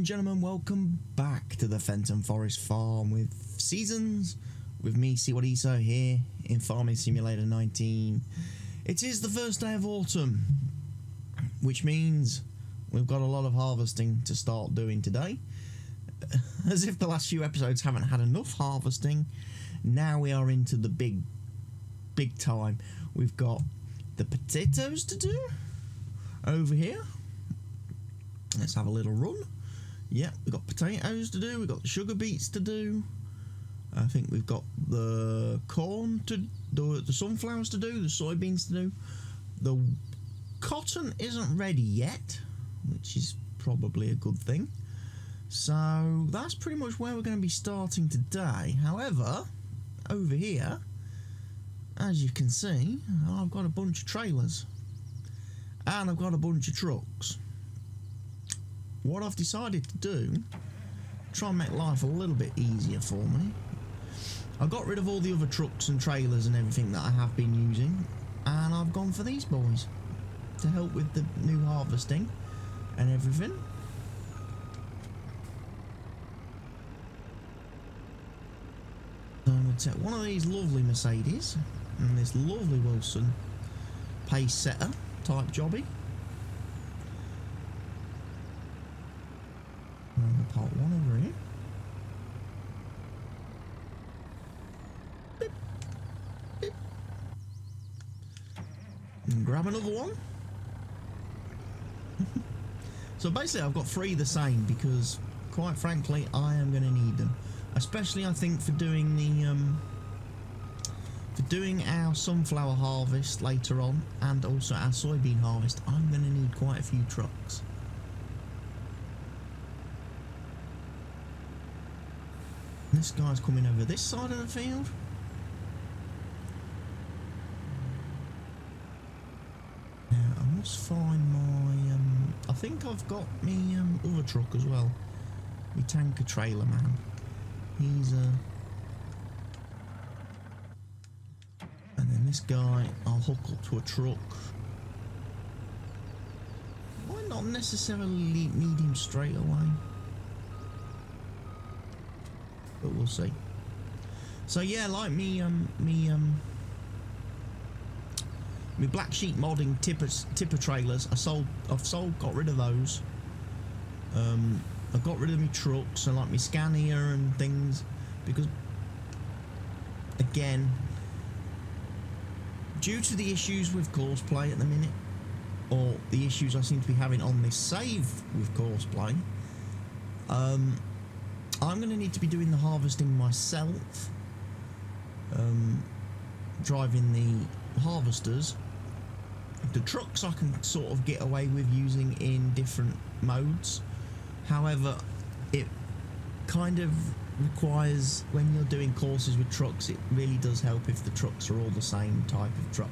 and gentlemen, welcome back to the Fenton Forest Farm with Seasons, with me, Siwadiso, here in Farming Simulator 19. It is the first day of autumn, which means we've got a lot of harvesting to start doing today. As if the last few episodes haven't had enough harvesting, now we are into the big time. We've got the potatoes to do over here. Let's have a little run. Yeah, we've got potatoes to do, we've got the sugar beets to do. I think we've got the corn to do, the sunflowers to do, the soybeans to do. The cotton isn't ready yet, which is probably a good thing. So that's pretty much where we're going to be starting today. However, over here, as you can see, I've got a bunch of trailers and I've got a bunch of trucks. What I've decided to do, try and make life a little bit easier for me, I got rid of all the other trucks and trailers and everything that I have been using, and I've gone for these boys to help with the new harvesting and everything. So I'm going to take one of these lovely Mercedes and this lovely Wilson pace setter type jobby. I'm going to park one over here. Beep, beep. And grab another one. So basically I've got three the same because, quite frankly, I am going to need them. Especially I think for doing the our sunflower harvest later on, and also our soybean harvest, I'm going to need quite a few trucks. This guy's coming over this side of the field. Now I must find my I think I've got me other truck as well. My tanker trailer man. He's and then this guy I'll hook up to a truck. Might not necessarily need him straight away, but we'll see. So yeah, like me black sheep modding tipper trailers, I've got rid of those. I've got rid of my trucks, so like my Scania and things, because again, due to the issues with courseplay at the minute, or the issues I seem to be having on this save with courseplay, I'm going to need to be doing the harvesting myself, driving the harvesters. The trucks I can sort of get away with using in different modes. However, it kind of requires, when you're doing courses with trucks, it really does help if the trucks are all the same type of truck.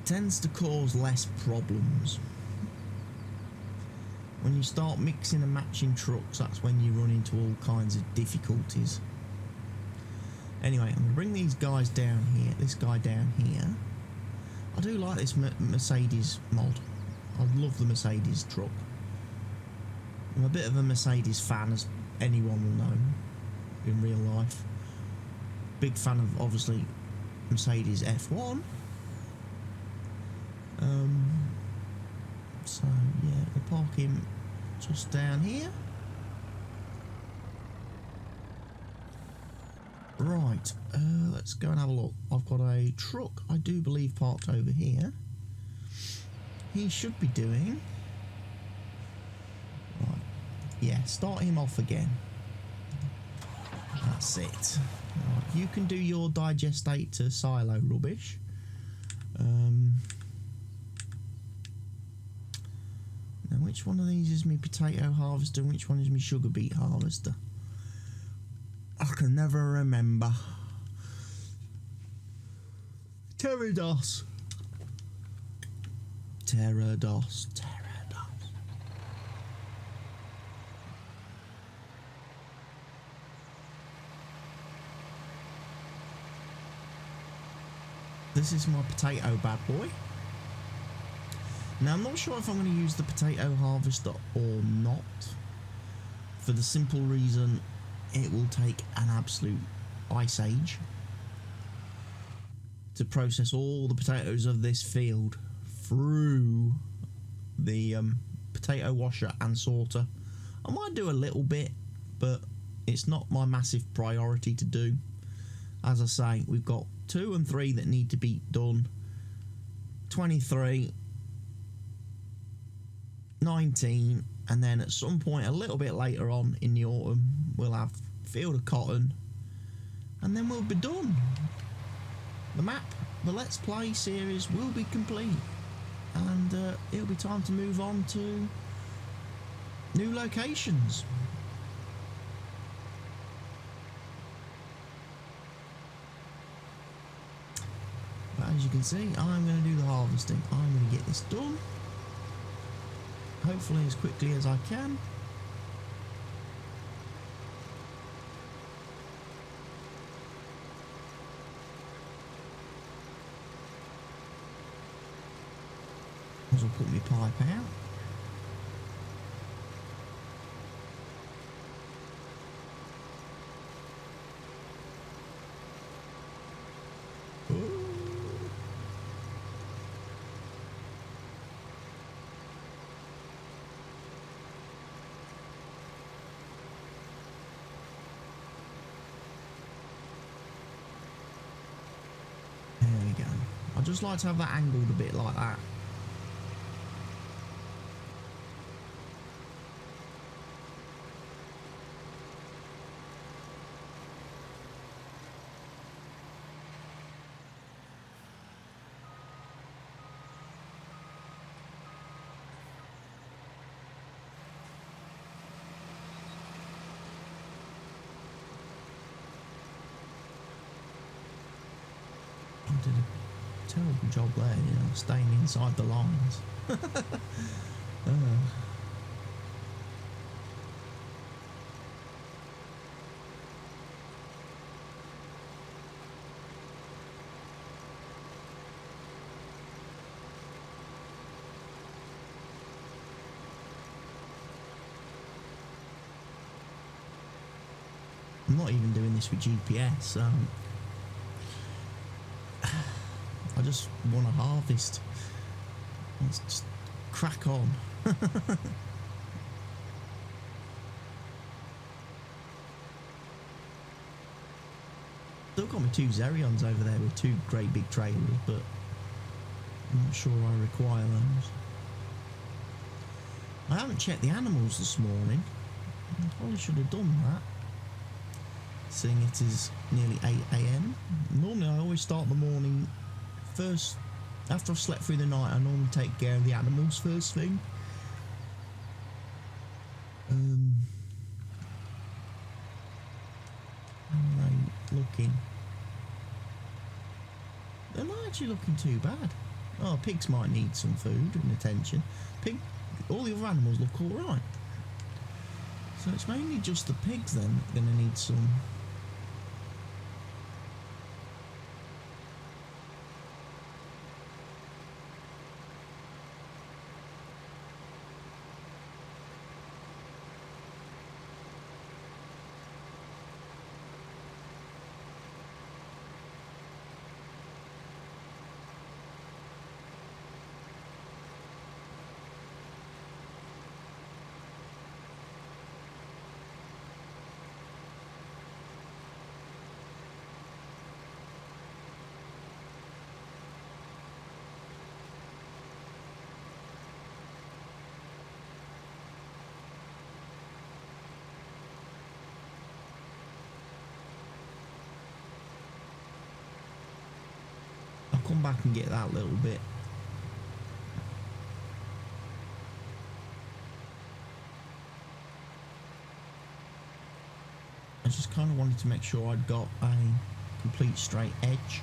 Tends to cause less problems. When you start mixing and matching trucks, that's when you run into all kinds of difficulties. Anyway, I'm going to bring these guys down here, this guy down here. I do like this Mercedes mod. I love the Mercedes truck. I'm a bit of a Mercedes fan, as anyone will know in real life. Big fan of, obviously, Mercedes F1. So yeah, we'll park him just down here. Right, let's go and have a look. I've got a truck, I do believe, parked over here. He should be doing... Right, yeah, start him off again. That's it. Right, you can do your digestate to silo rubbish. Now, which one of these is my potato harvester and which one is my sugar beet harvester? I can never remember. Pterodos. This is my potato bad boy. Now I'm not sure if I'm going to use the potato harvester or not, for the simple reason it will take an absolute ice age to process all the potatoes of this field through the potato washer and sorter. I might do a little bit, but it's not my massive priority to do. As I say, we've got 2 and 3 that need to be done. 23, 19, and then at some point a little bit later on in the autumn we'll have field of cotton, and then we'll be done. The map, the Let's Play series will be complete, and it'll be time to move on to new locations. But as you can see, I'm going to do the harvesting. I'm going to get this done, hopefully as quickly as I can. I'll put my pipe out. There we go. I just like to have that angled a bit like that. Did a terrible job there, you know, staying inside the lines. I'm not even doing this with GPS. I just want to harvest. Let's just crack on. Still got my 2 Zerions over there with 2 great big trailers, but I'm not sure I require those. I haven't checked the animals this morning. I probably should have done that, seeing it is nearly 8 AM. Normally I always start the morning first. After I've slept through the night, I normally take care of the animals first thing. How are they looking? They're not actually looking too bad. Oh, pigs might need some food and attention. All the other animals look alright. So it's mainly just the pigs then that are going to need some. Come back and get that little bit. I just kind of wanted to make sure I'd got a complete straight edge.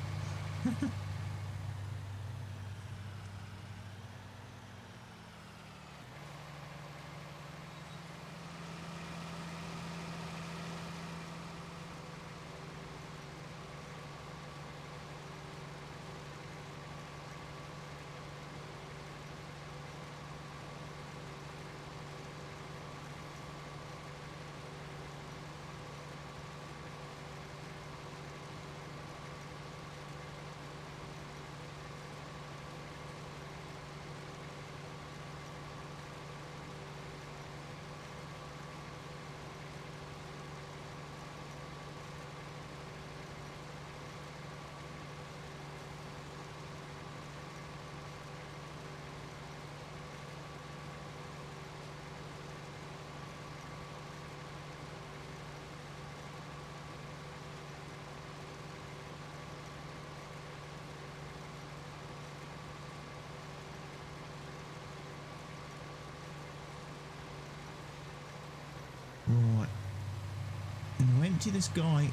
empty this guy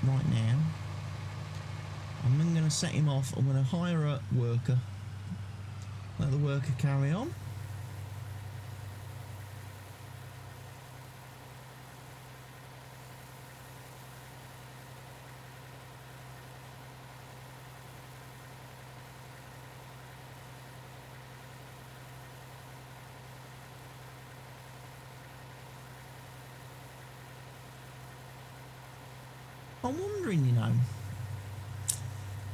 right now. I'm then going to set him off. I'm going to hire a worker. Let the worker carry on. I'm wondering, you know,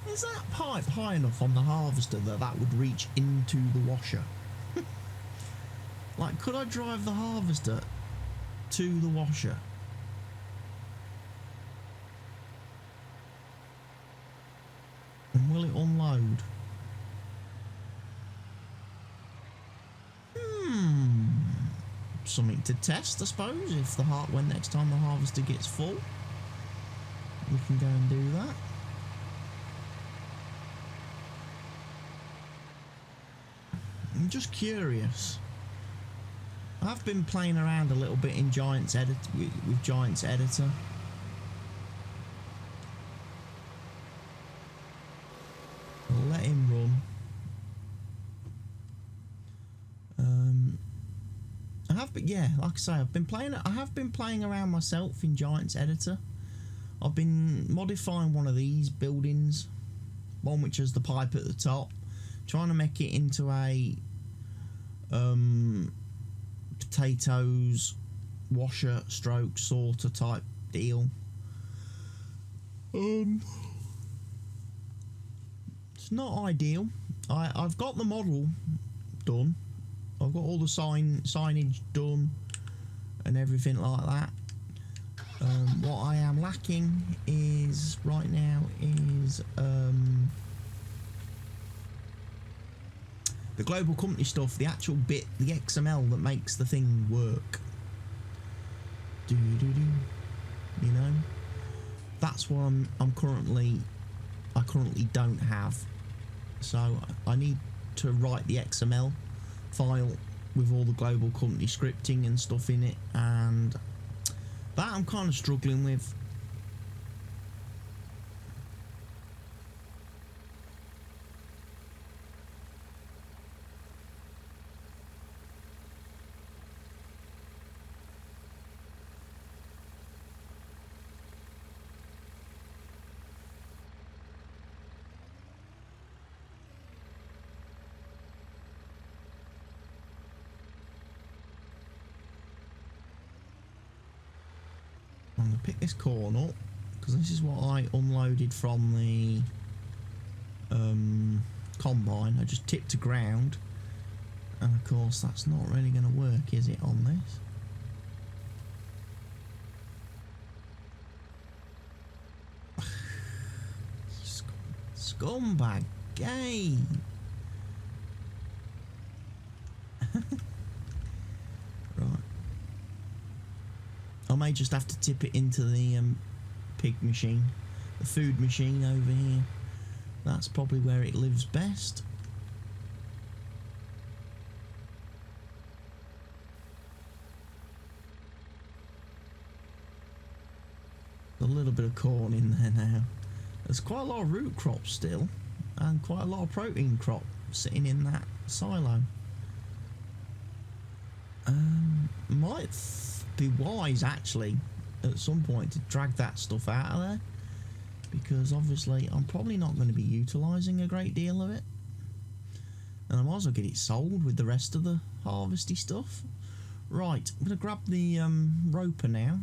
is that pipe high enough on the harvester that that would reach into the washer? Like, could I drive the harvester to the washer? And will it unload? Something to test, I suppose, if the when next time the harvester gets full. We can go and do that. I'm just curious. I've been playing around a little bit in Giants Edit with Giants Editor. I'll let him run. I have, but yeah, like I say, I have been playing around myself in Giants Editor. I've been modifying one of these buildings, one which has the pipe at the top, trying to make it into a potatoes washer stroke sorter type deal. It's not ideal. I've got the model done. I've got all the signage done and everything like that. What I am lacking is right now is the global company stuff, the actual bit, the XML that makes the thing work. You know, that's what I currently don't have. So I need to write the XML file with all the global company scripting and stuff in it, and that I'm kind of struggling with. I'm going to pick this corn up because this is what I unloaded from the combine. I just tipped to ground, and of course that's not really going to work, is it, on this? Scumbag game. Right. I may just have to tip it into the pig machine, the food machine over here. That's probably where it lives best. A little bit of corn in there now. There's quite a lot of root crops still, and quite a lot of protein crop sitting in that silo. Might be wise actually at some point to drag that stuff out of there, because obviously I'm probably not going to be utilising a great deal of it, and I might as well get it sold with the rest of the harvesty stuff. Right, I'm going to grab the roper now.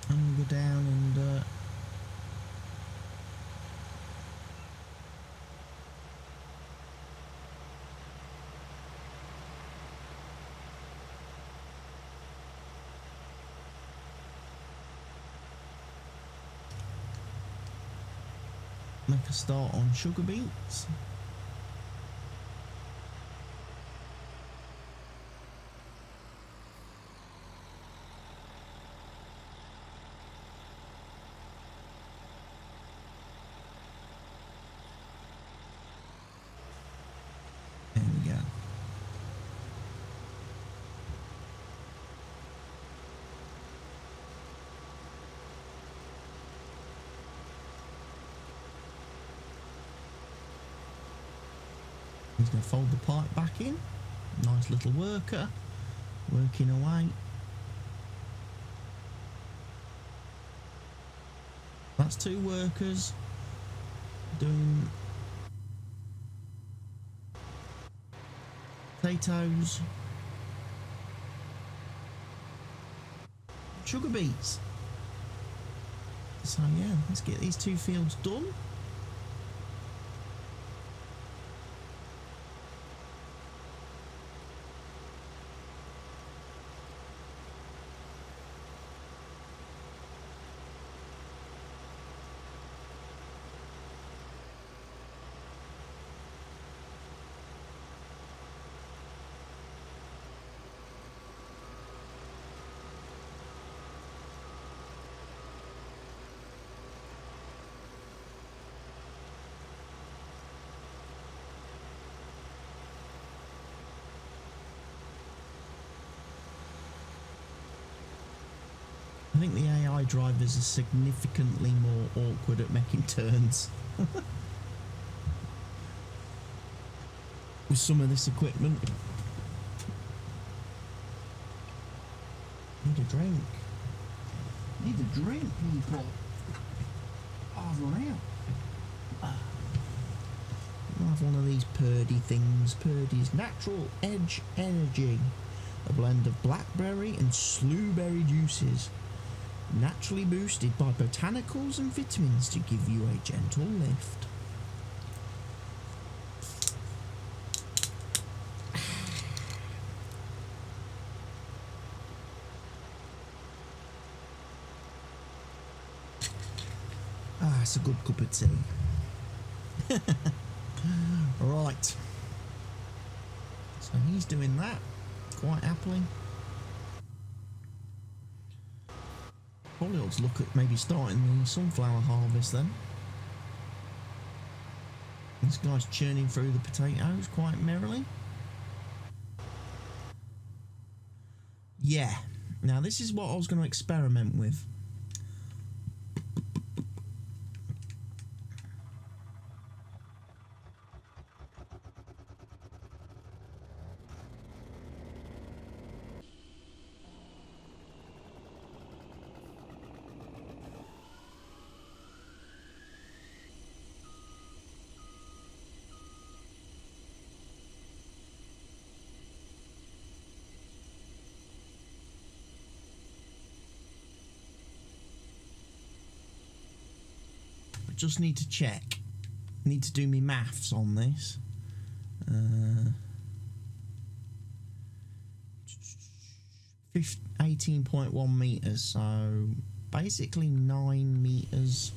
And go down and make a start on sugar beets. He's going to fold the pipe back in. Nice little worker, working away. That's 2 workers doing potatoes, sugar beets. So yeah, let's get these 2 fields done. I think the AI drivers are significantly more awkward at making turns with some of this equipment. Need a drink. Need a drink, people. Oh, I've run out. I'll have one of these Purdy things. Purdy's Natural Edge Energy. A blend of blackberry and slewberry juices. Naturally boosted by botanicals and vitamins to give you a gentle lift. Ah, it's a good cup of tea. Right. So he's doing that quite happily. Probably ought to look at maybe starting the sunflower harvest then. This guy's churning through the potatoes quite merrily. Yeah. Now this is what I was going to experiment with. Just need to check. Need to do me maths on this. 18.1 meters, so basically 9 meters,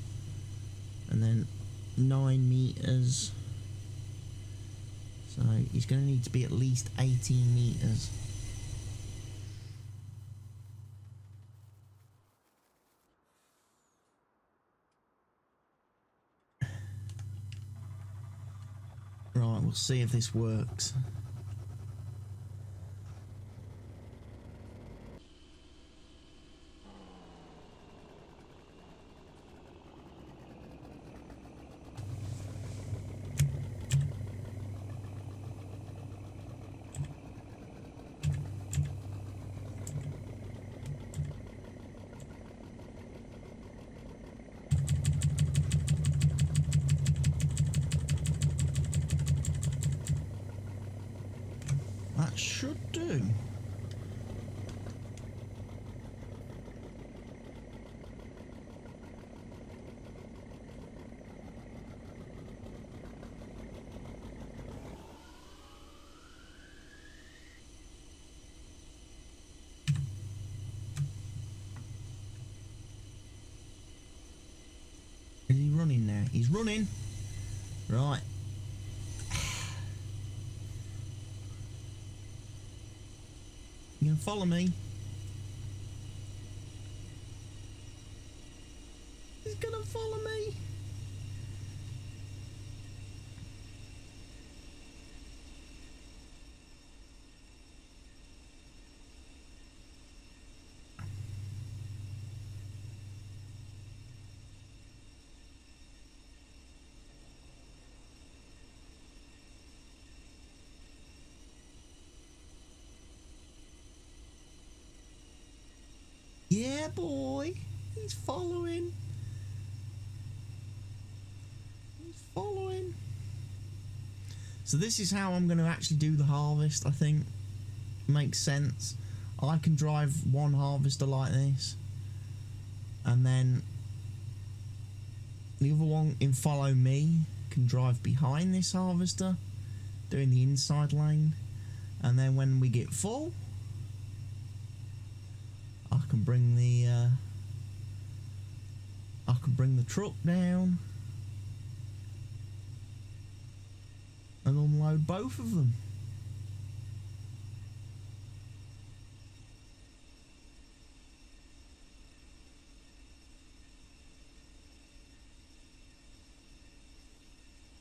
and then 9 meters. So he's going to need to be at least 18 meters. Right, we'll see if this works. That should do. Is he running now? He's running. Right. You can follow me. He's gonna follow me. He's following. He's following. So this is how I'm going to actually do the harvest, I think. Makes sense. I can drive one harvester like this, and then the other one in follow me can drive behind this harvester, doing the inside lane, and then when we get full, I can bring the truck down and unload both of them.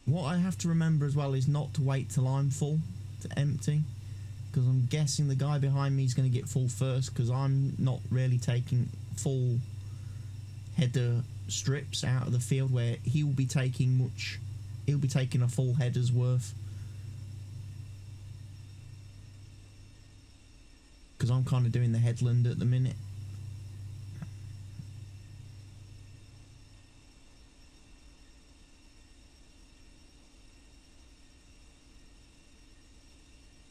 What I have to remember as well is not to wait till I'm full to empty, because I'm guessing the guy behind me is going to get full first, because I'm not really taking full header strips out of the field, where he'll be taking a full header's worth, because I'm kind of doing the headland at the minute.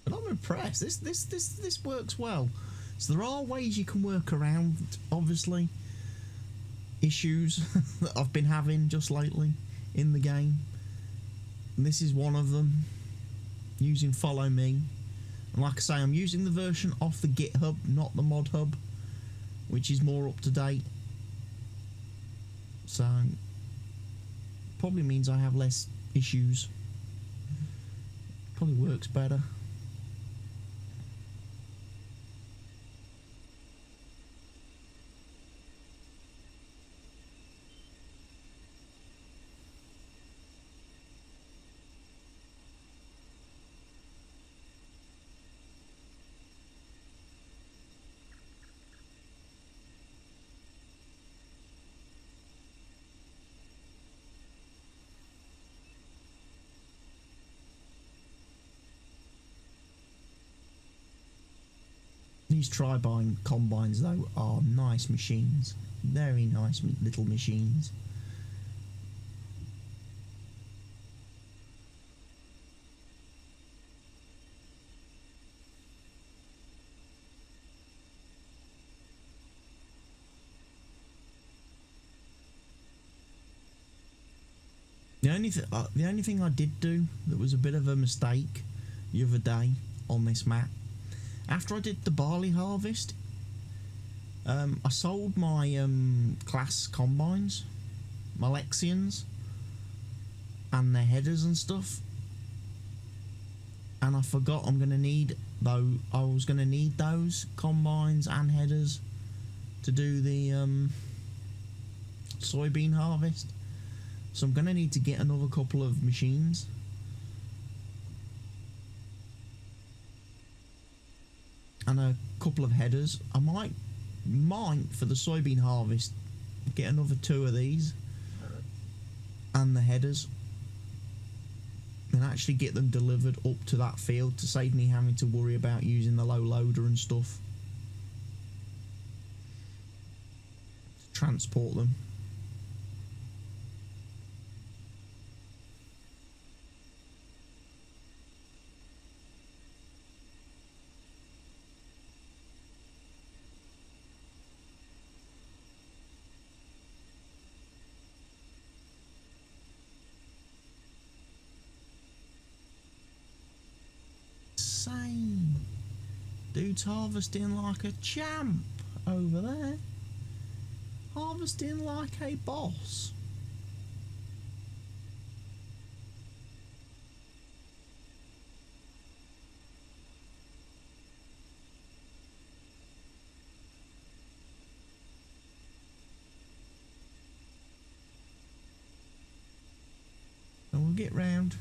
But I'm impressed. This works well. So there are ways you can work around, obviously, issues that I've been having just lately in the game. And this is one of them, using follow me. And like I say, I'm using the version off the GitHub, not the mod hub, which is more up to date. So probably means I have less issues. Probably works better. These tri-bine combines though are nice machines, very nice little machines. The only thing I did do that was a bit of a mistake the other day on this map, after I did the barley harvest, I sold my class combines, my Lexians, and their headers and stuff, and I forgot I'm gonna need I was gonna need those combines and headers to do the soybean harvest. So I'm gonna need to get another couple of machines. And a couple of headers. I might for the soybean harvest get another 2 of these and the headers, and actually get them delivered up to that field to save me having to worry about using the low loader and stuff to transport them. Dude's harvesting like a champ over there. Harvesting like a boss. And we'll get round.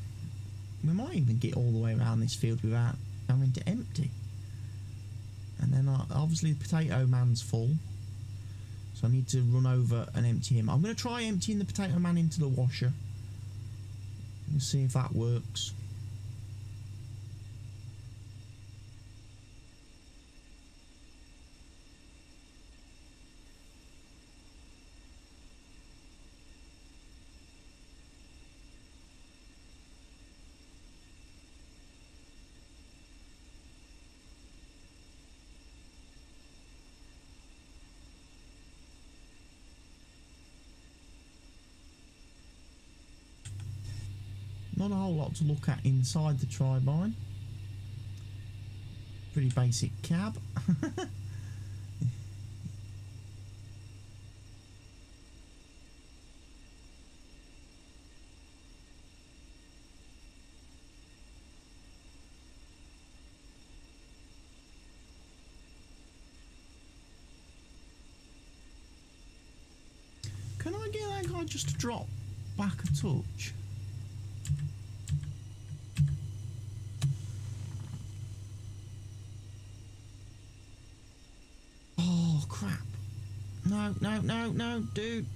We might even get all the way around this field without having to empty. And then obviously the potato man's full, so I need to run over and empty him. I'm going to try emptying the potato man into the washer and see if that works. Not a whole lot to look at inside the tri-bine. Pretty basic cab. Can I get that guy just to drop back a touch? Oh crap. No, no, no, no, dude.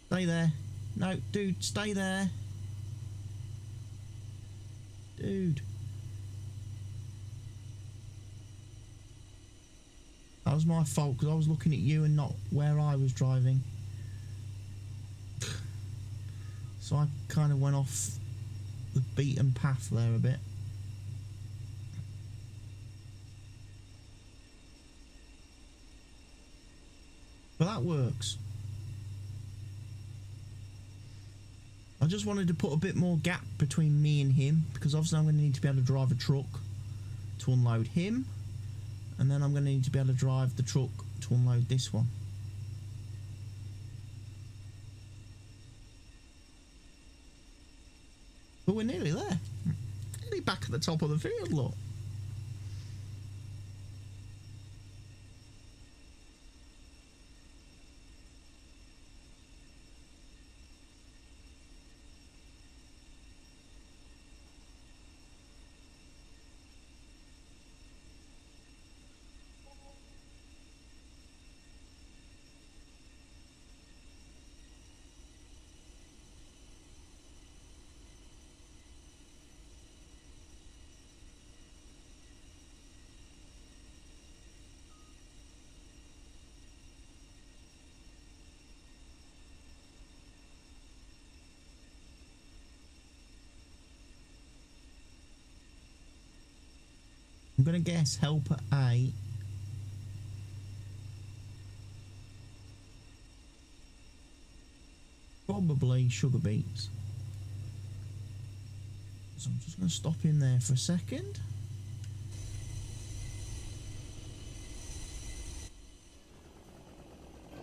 Stay there. No, dude, stay there. Dude. That was my fault because I was looking at you and not where I was driving. So I kind of went off the beaten path there a bit. But that works. I just wanted to put a bit more gap between me and him, because obviously I'm going to need to be able to drive a truck to unload him, and then I'm going to need to be able to drive the truck to unload this one. But we're nearly there. Nearly back at the top of the field, look. I'm going to guess helper A. Probably sugar beets. So I'm just going to stop in there for a second.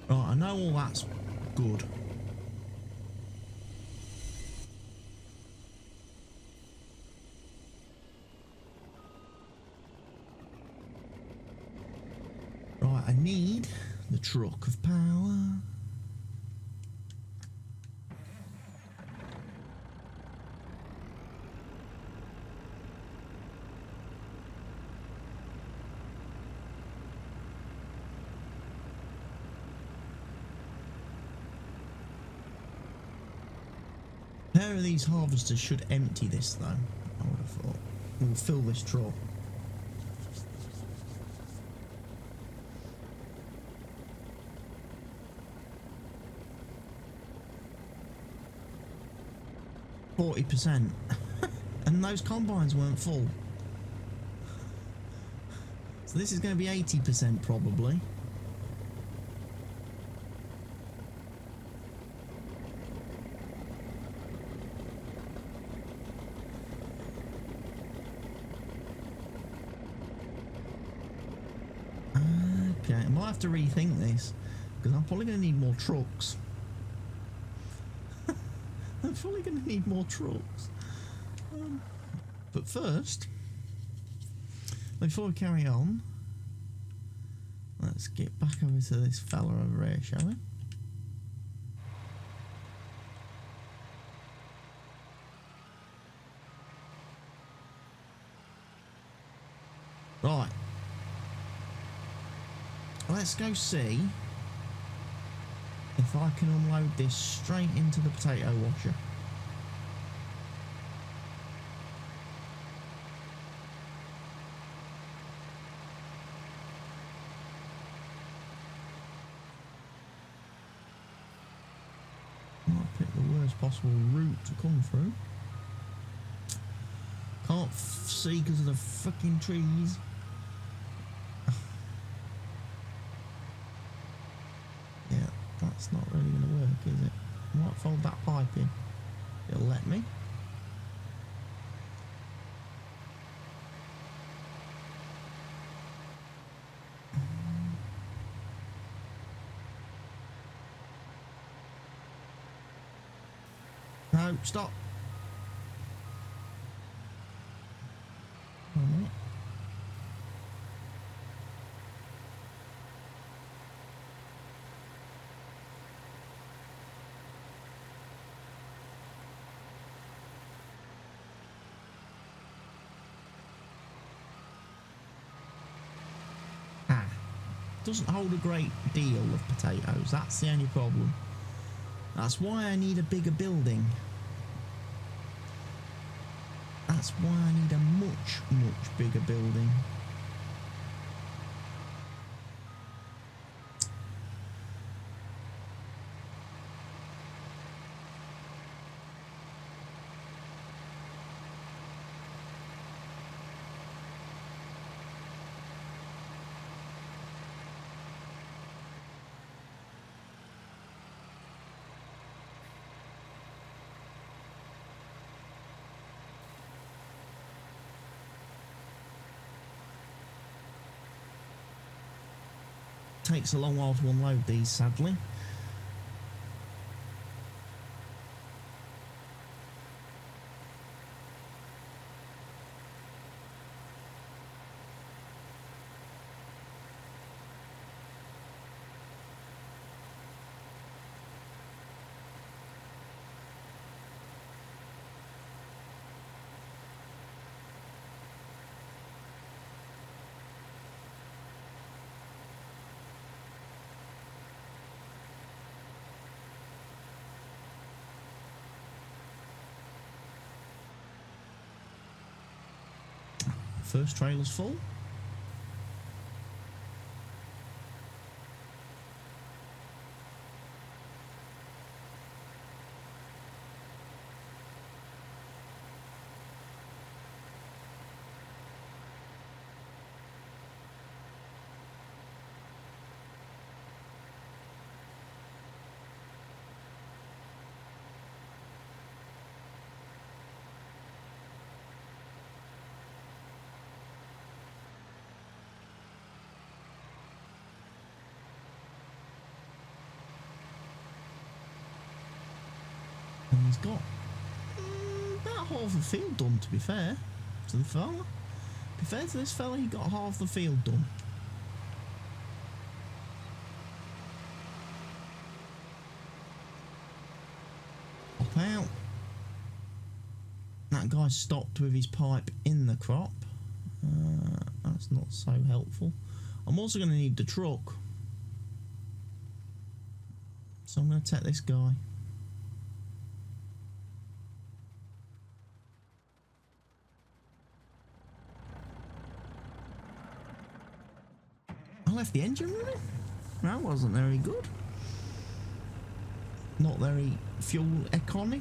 Right, I know all that's good. Right, I need the truck of power. A pair of these harvesters should empty this though, I would have thought. We'll fill this truck. %, and those combines weren't full, so this is going to be 80% probably. Okay, I might have to rethink this because I'm probably going to need more trucks. I'm probably going to need more trucks. But first, before we carry on, let's get back over to this fella over here, shall we? Right. Let's go see if I can unload this straight into the potato washer. Might pick the worst possible route to come through. Can't see because of the fucking trees. fold that pipe in. It'll let me. No, stop. One minute. Doesn't hold a great deal of potatoes. That's the only problem. That's why I need a bigger building. That's why I need a much bigger building. Takes a long while to unload these, sadly. First trailer's full. And he's got about half the field done, to be fair to the fella. To be fair to this fella, he got half the field done. Up out. That guy stopped with his pipe in the crop. That's not so helpful. I'm also going to need the truck. So I'm going to take this guy. I left the engine running. That wasn't very good. Not very fuel economic.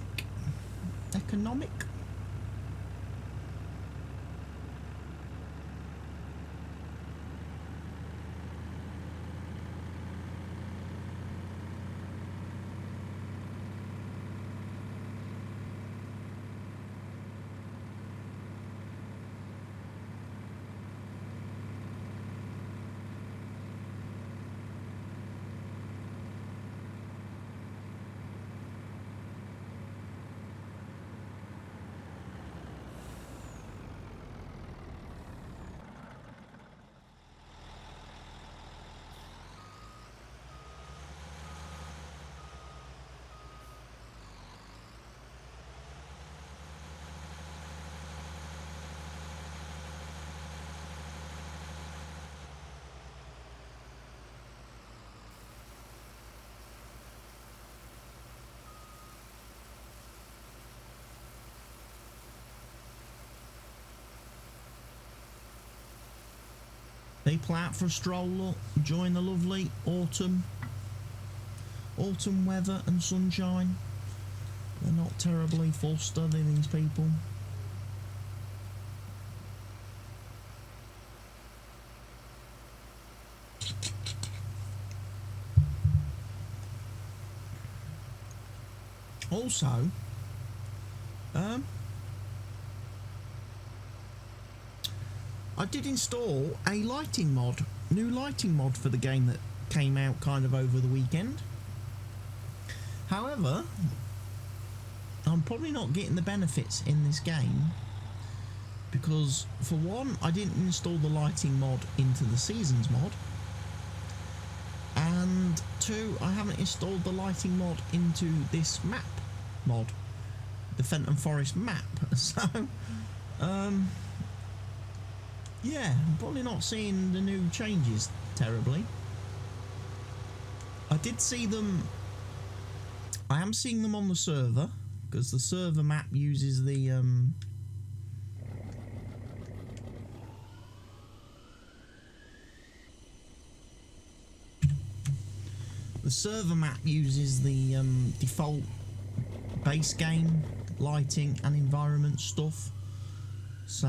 People out for a stroll, enjoying the lovely autumn weather and sunshine. They're not terribly fussed, are they, these people? Also, I did install a lighting mod, new lighting mod for the game that came out kind of over the weekend. However, I'm probably not getting the benefits in this game because, for one, I didn't install the lighting mod into the seasons mod, and two, I haven't installed the lighting mod into this map mod, the Fenton Forest map. So, yeah, I'm probably not seeing the new changes terribly. I did see them. I am seeing them on the server because the server map uses the default base game lighting and environment stuff. So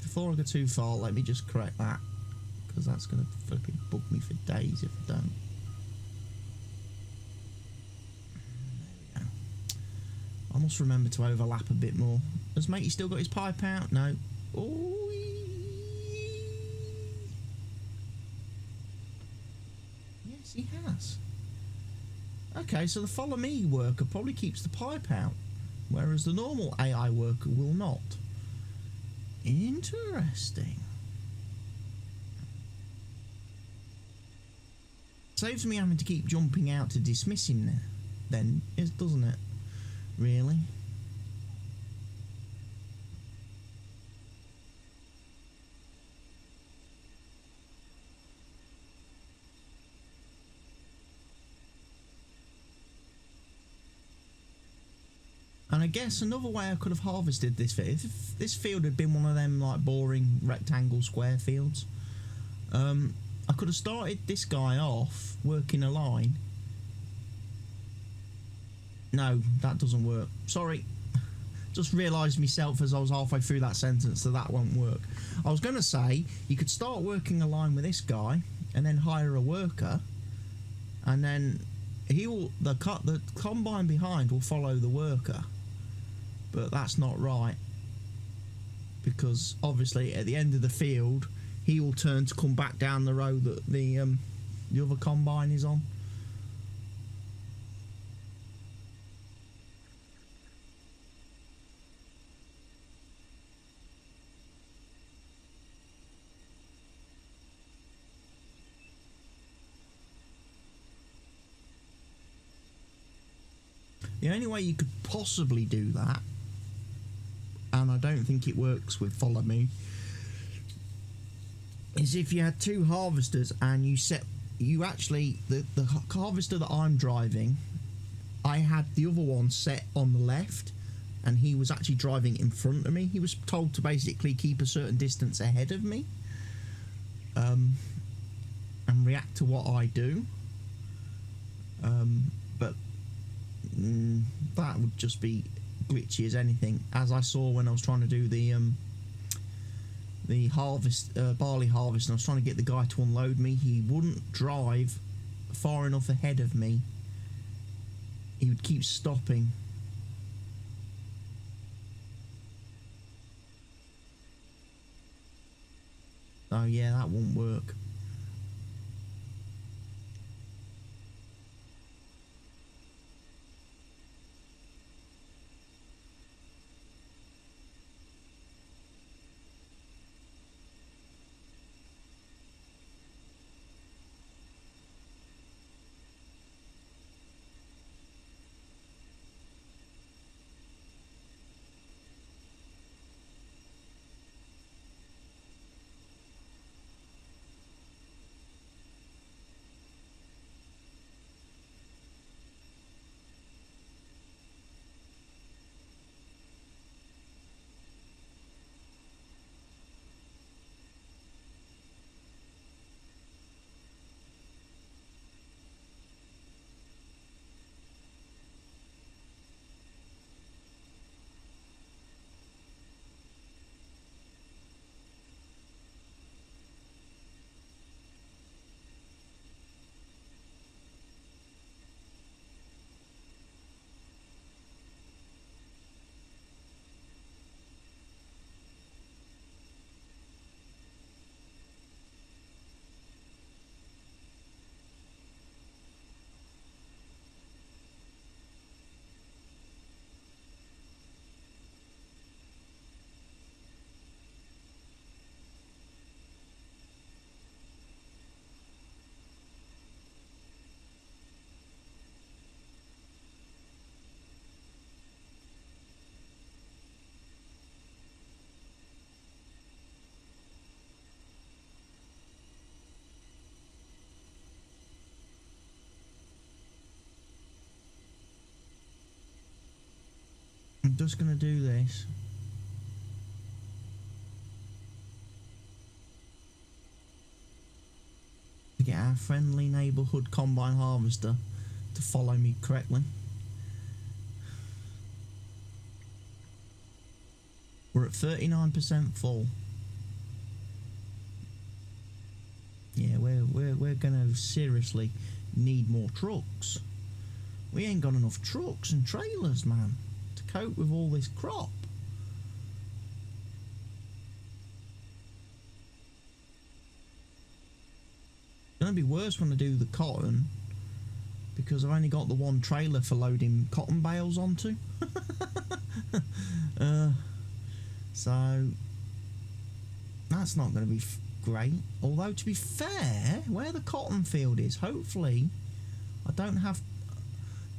before I go too far, let me just correct that, because that's going to flipping bug me for days if I don't. There we go. I must remember to overlap a bit more. Has matey still got his pipe out? No. Oh. Yes, he has. Okay, so the follow me worker probably keeps the pipe out, whereas the normal AI worker will not. Interesting. Saves me having to keep jumping out to dismiss him then, doesn't it? Really? And I guess another way I could have harvested this field, if this field had been one of them like boring rectangle square fields, I could have started this guy off working a line. No, that doesn't work. Sorry. Just realised myself as I was halfway through that sentence that won't work. I was going to say you could start working a line with this guy and then hire a worker, and then the combine behind will follow the worker. But that's not right, because obviously at the end of the field he will turn to come back down the road that the other combine is on. The only way you could possibly do that, and I don't think it works with follow me, is if you had two harvesters and the harvester that I'm driving, I had the other one set on the left and he was actually driving in front of me. He was told to basically keep a certain distance ahead of me and react to what I do, but that would just be glitchy as anything, as I saw when I was trying to do the barley harvest, and I was trying to get the guy to unload me. He wouldn't drive far enough ahead of me. He would keep stopping. Oh yeah, that won't work. just going to do this. To get our friendly neighbourhood combine harvester to follow me correctly. We're at 39% full. Yeah, we're gonna seriously need more trucks. We ain't got enough trucks and trailers, man, to cope with all this crop. It's gonna be worse when I do the cotton, because I've only got the one trailer for loading cotton bales onto. So that's not going to be great. Although, to be fair, where the cotton field is, hopefully I don't have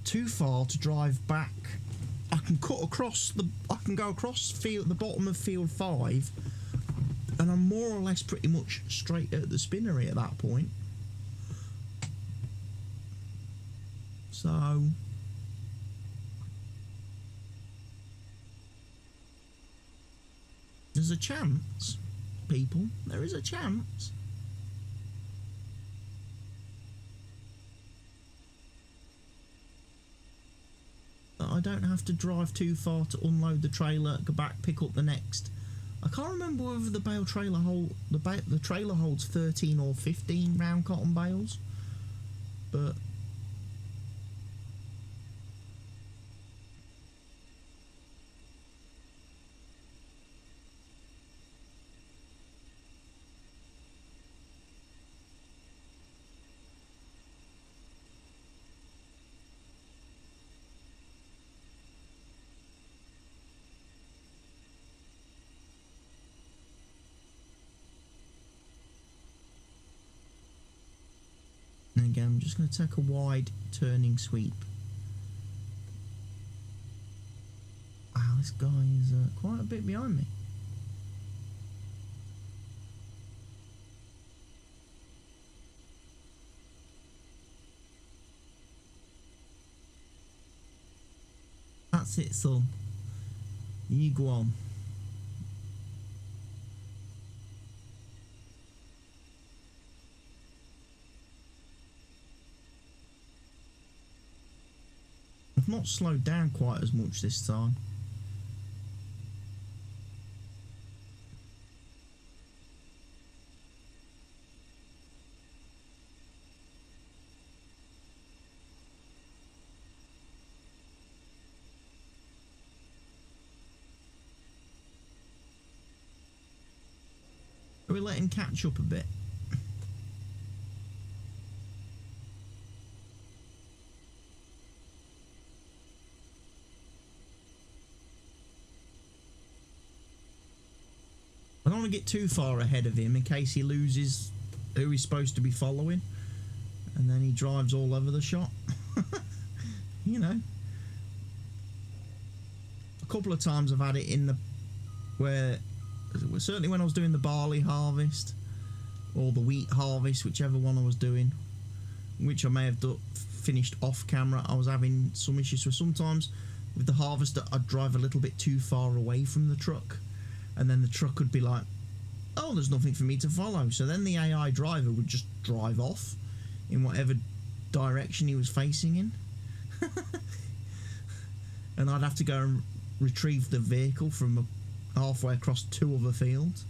too far to drive back. I can cut across I can go across the bottom of field 5, and I'm more or less pretty much straight at the spinnery at that point. So there's a chance, people. There is a chance. That I don't have to drive too far to unload the trailer, go back, pick up the next. I can't remember whether the bale trailer the trailer holds 13 or 15 round cotton bales, but and again, I'm just going to take a wide turning sweep. Wow, this guy is quite a bit behind me. That's it, son. You go on. I've not slowed down quite as much this time. Are we letting catch up a bit? I don't want to get too far ahead of him in case he loses who he's supposed to be following, and then he drives all over the shop. You know, a couple of times I've had it in the where, certainly when I was doing the barley harvest or the wheat harvest, whichever one I was doing, which I may have finished off camera, I was having some issues. So sometimes with the harvester I'd drive a little bit too far away from the truck, and then the truck would be like, oh, there's nothing for me to follow. So then the AI driver would just drive off in whatever direction he was facing in. And I'd have to go and retrieve the vehicle from halfway across 2 other fields.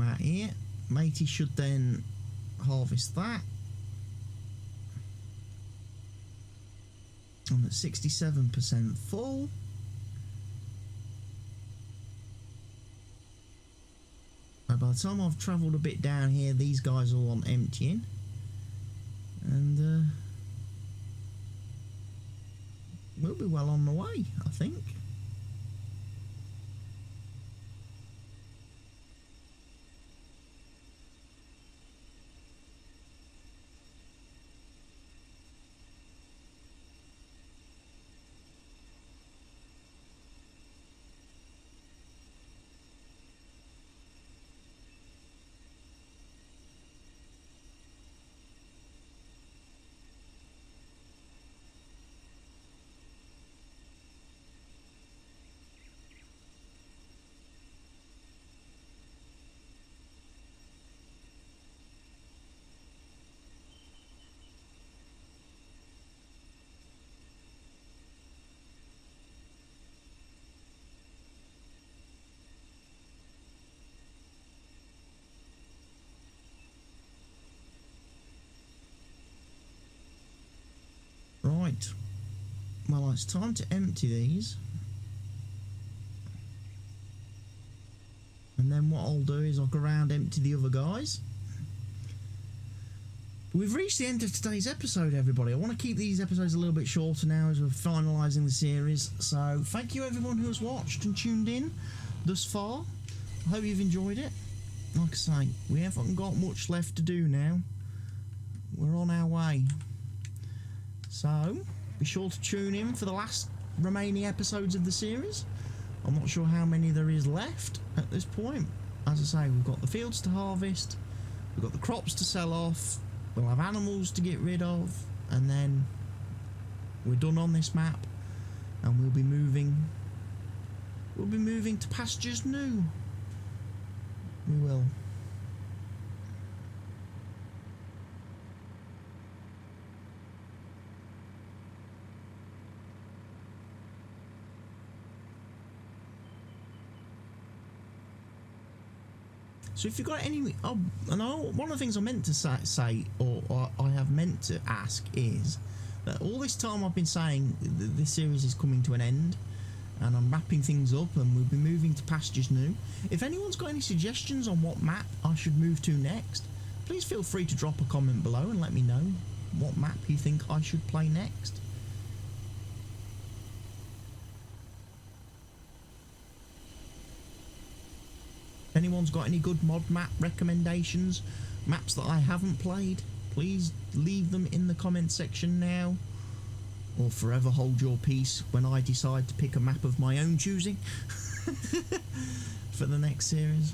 Out here, matey should then harvest that. I'm at 67% full. By the time I've travelled a bit down here, these guys all want emptying, and we'll be well on the way, I think. Well, it's time to empty these. And then what I'll do is I'll go around empty the other guys. But we've reached the end of today's episode, everybody. I want to keep these episodes a little bit shorter now as we're finalising the series. So thank you everyone who has watched and tuned in thus far. I hope you've enjoyed it. Like I say, we haven't got much left to do now. We're on our way. So be sure to tune in for the last remaining episodes of the series. I'm not sure how many there is left at this point. As I say, we've got the fields to harvest, we've got the crops to sell off, we'll have animals to get rid of, and then we're done on this map, and we'll be moving to pastures new. We will. So if you've got any... Oh, and one of the things I meant to say, or I have meant to ask, is that all this time I've been saying this series is coming to an end, and I'm wrapping things up, and we'll be moving to pastures new. If anyone's got any suggestions on what map I should move to next, please feel free to drop a comment below and let me know what map you think I should play next. If anyone's got any good mod map recommendations, maps that I haven't played, please leave them in the comment section now, or forever hold your peace when I decide to pick a map of my own choosing for the next series.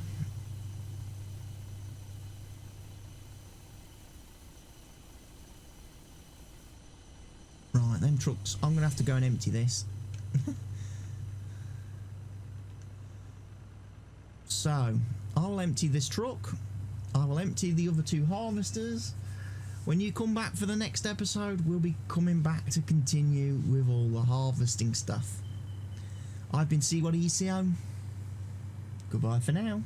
Right, them trucks, I'm gonna have to go and empty this. So, I'll empty this truck, I will empty the other two harvesters. When you come back for the next episode, we'll be coming back to continue with all the harvesting stuff. I've been See What ECO. Goodbye for now.